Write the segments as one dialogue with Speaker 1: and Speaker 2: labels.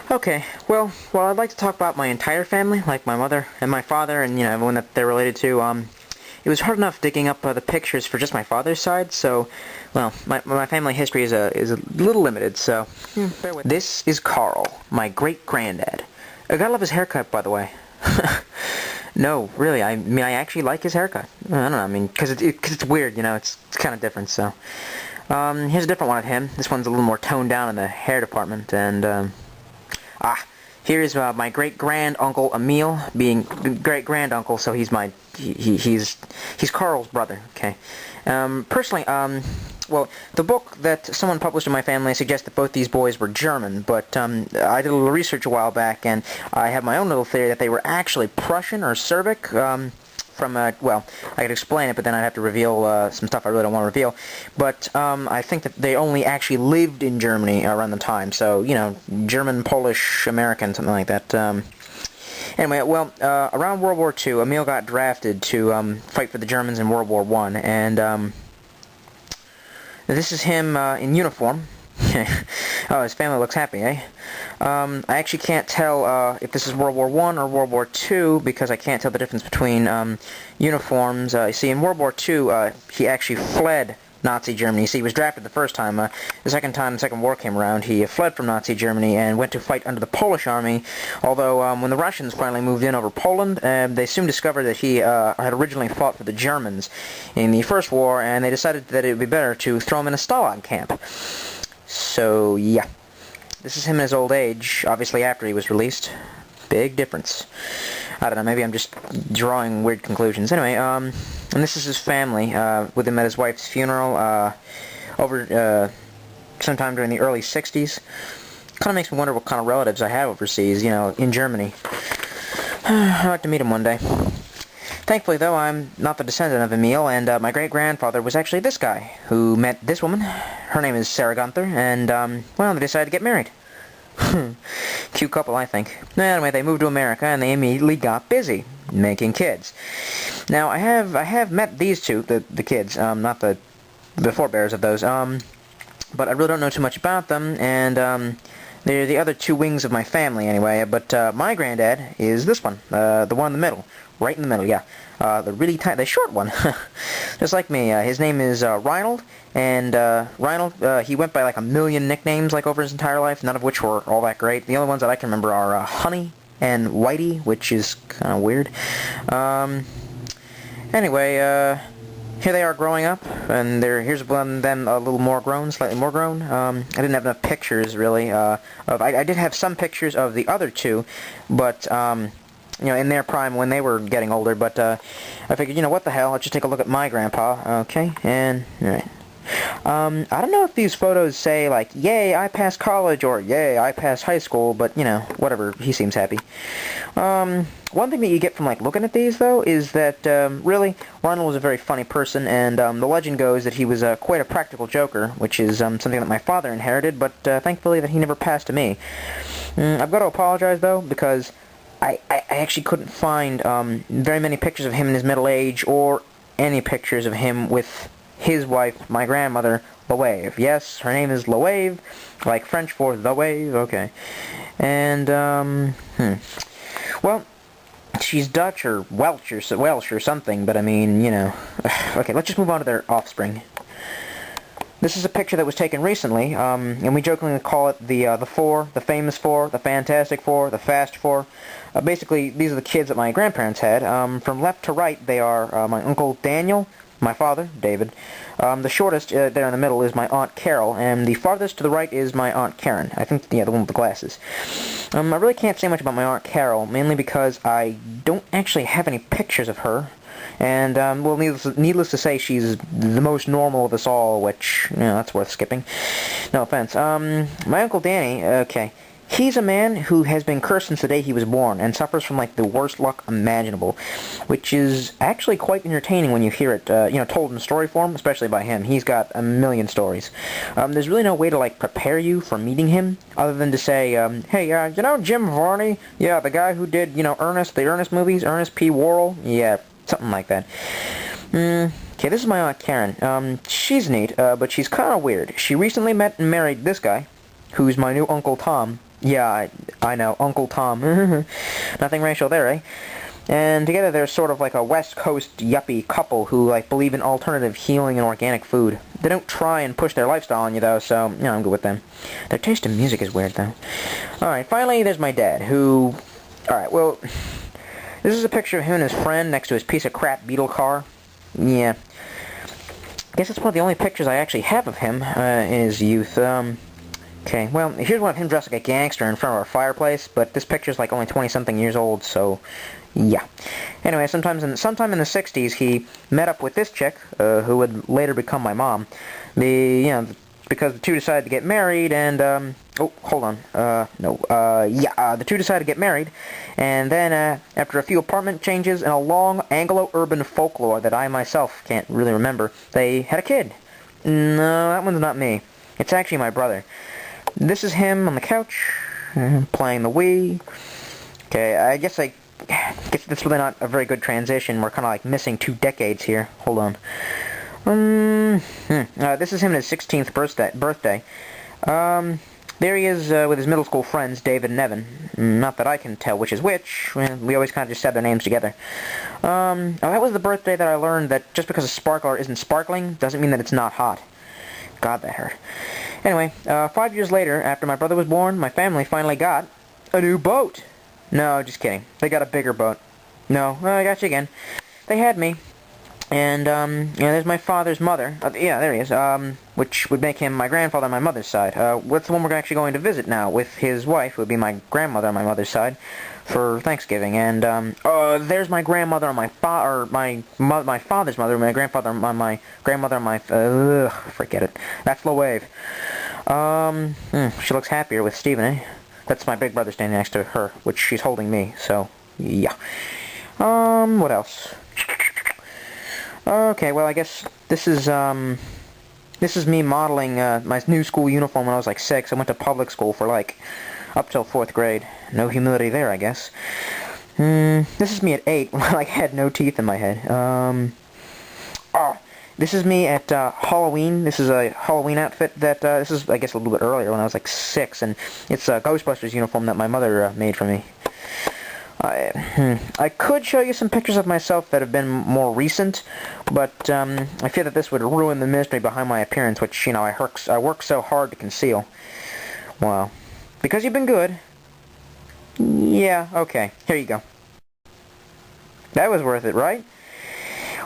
Speaker 1: Okay, well, I'd like to talk about my entire family, like my mother and my father, and everyone that they're related to. It was hard enough digging up the pictures for just my father's side, so, well, my family history is a little limited. So bear with me. This is Carl, my great granddad. I gotta love his haircut, by the way. No, really, I mean, I actually like his haircut. I don't know, I mean, because it's weird, it's kind of different. So, here's a different one of him. This one's a little more toned down in the hair department, and here's my great-grand-uncle Emil, being great-grand-uncle, so he's Carl's brother, okay? Personally, well, the book that someone published in my family suggests that both these boys were German, but I did a little research a while back, and I have my own little theory that they were actually Prussian or Serbic, well, I could explain it, but then I'd have to reveal some stuff I really don't want to reveal. But I think that they only actually lived in Germany around the time, so, German, Polish, American, something like that. Anyway, well, around World War II, Emil got drafted to fight for the Germans in World War I, and this is him in uniform. Oh, his family looks happy, eh? I actually can't tell if this is World War I or World War II because I can't tell the difference between uniforms. You see, in World War II, he actually fled Nazi Germany. You see, he was drafted the first time. The second time the Second War came around, he fled from Nazi Germany and went to fight under the Polish army, although when the Russians finally moved in over Poland, they soon discovered that he had originally fought for the Germans in the First War, and they decided that it would be better to throw him in a Stalag camp. So, yeah. This is him in his old age, obviously after he was released. Big difference. I don't know, maybe I'm just drawing weird conclusions. Anyway, and this is his family, with him at his wife's funeral, over, sometime during the early 60s. Kind of makes me wonder what kind of relatives I have overseas, in Germany. I'd like to meet him one day. Thankfully, though, I'm not the descendant of Emil, and my great-grandfather was actually this guy, who met this woman. Her name is Sarah Gunther, and, well, they decided to get married. Cute couple, I think. Anyway, they moved to America, and they immediately got busy making kids. Now, I have met these two, the kids, not the forebears of those, but I really don't know too much about them, and, they're the other two wings of my family, anyway, but my granddad is this one, the one in the middle. Right in the middle, yeah. The really tiny, the short one. Just like me. His name is Reinald, and Reinald, he went by like a million nicknames like over his entire life, none of which were all that great. The only ones that I can remember are Honey and Whitey, which is kind of weird. Anyway, here they are growing up, and here's one of them a little more grown, slightly more grown. I didn't have enough pictures, really. I did have some pictures of the other two, but, in their prime when they were getting older, but I figured, what the hell, let's just take a look at my grandpa, okay, and, alright. I don't know if these photos say, like, yay, I passed college, or yay, I passed high school, but, whatever, he seems happy. One thing that you get from, like, looking at these, though, is that, really, Ronald was a very funny person, and the legend goes that he was quite a practical joker, which is something that my father inherited, but thankfully that he never passed to me. I've got to apologize, though, because I actually couldn't find very many pictures of him in his middle age, or any pictures of him with his wife, my grandmother, Loave. Yes, her name is Loave, like French for the wave, okay. And, well, she's Dutch or Welsh or something, but I mean, okay, let's just move on to their offspring. This is a picture that was taken recently, and we jokingly call it the Four, the Famous Four, the Fantastic Four, the Fast Four. Basically, these are the kids that my grandparents had. From left to right, they are my Uncle Daniel, my father, David. The shortest there in the middle is my Aunt Carol, and the farthest to the right is my Aunt Karen. I think, yeah, the one with the glasses. I really can't say much about my Aunt Carol, mainly because I don't actually have any pictures of her. And, well, needless to say, she's the most normal of us all, which, that's worth skipping. No offense. My Uncle Danny, okay, he's a man who has been cursed since the day he was born, and suffers from, like, the worst luck imaginable, which is actually quite entertaining when you hear it, told in story form, especially by him. He's got a million stories. There's really no way to, like, prepare you for meeting him, other than to say, hey, Jim Varney? Yeah, the guy who did, Ernest, the Ernest movies, Ernest P. Worrell? Yeah. Something like that. Okay, this is my Aunt Karen. She's neat, but she's kind of weird. She recently met and married this guy, who's my new Uncle Tom. Yeah, I know, Uncle Tom. Nothing racial there, eh? And together they're sort of like a West Coast yuppie couple who, like, believe in alternative healing and organic food. They don't try and push their lifestyle on you, though, so, you know, I'm good with them. Their taste in music is weird, though. Alright, finally, there's my dad, who... Alright, well, this is a picture of him and his friend next to his piece of crap Beetle car. Yeah. I guess it's one of the only pictures I actually have of him in his youth. Okay, well, here's one of him dressed like a gangster in front of our fireplace, but this picture's like only 20-something years old, so... Yeah. Anyway, sometime in the 60s, he met up with this chick, who would later become my mom. Because the two decided to get married, and, oh, hold on. The two decided to get married, and then, after a few apartment changes and a long Anglo-urban folklore that I myself can't really remember, they had a kid. No, that one's not me. It's actually my brother. This is him on the couch, playing the Wii. Okay, I guess that's really not a very good transition. We're kind of like missing 2 decades here. Hold on. This is him at his 16th birthday. There he is with his middle school friends, David and Evan. Not that I can tell which is which. We always kind of just said their names together. That was the birthday that I learned that just because a sparkler isn't sparkling doesn't mean that it's not hot. God, that hurt. Anyway, 5 years later, after my brother was born, my family finally got a new boat. No, just kidding. They got a bigger boat. No, I got you again. They had me. And, there's my father's mother. Yeah, there he is. Which would make him my grandfather on my mother's side. What's the one we're actually going to visit now with his wife, who would be my grandmother on my mother's side, for Thanksgiving. And, there's my grandmother on my my father's mother, my grandfather on my grandmother on my, forget it. That's the wave. She looks happier with Steven, eh? That's my big brother standing next to her, which she's holding me, so, yeah. What else? Okay, well, I guess this is me modeling, my new school uniform when I was, like, 6. I went to public school for, like, up till 4th grade. No humility there, I guess. This is me at 8, when I had no teeth in my head. This is me at Halloween. This is a Halloween outfit that, this is, I guess, a little bit earlier when I was like 6, and it's a Ghostbusters uniform that my mother made for me. I could show you some pictures of myself that have been more recent, but I fear that this would ruin the mystery behind my appearance, which, you know, I work so hard to conceal. Well, because you've been good. Yeah, okay, here you go. That was worth it, right?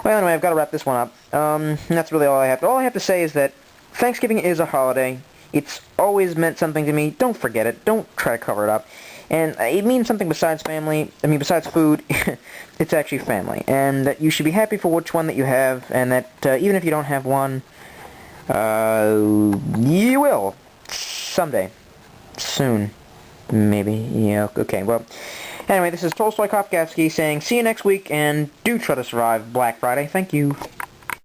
Speaker 1: Well, anyway, I've got to wrap this one up. And that's really all I have. All I have to say is that Thanksgiving is a holiday. It's always meant something to me. Don't forget it. Don't try to cover it up. And it means something besides family. I mean, besides food. It's actually family. And that you should be happy for which one that you have. And that even if you don't have one, you will. Someday. Soon. Maybe. Yeah, okay, well... Anyway, this is Tolstoy Kopgavsky saying, see you next week, and do try to survive Black Friday. Thank you.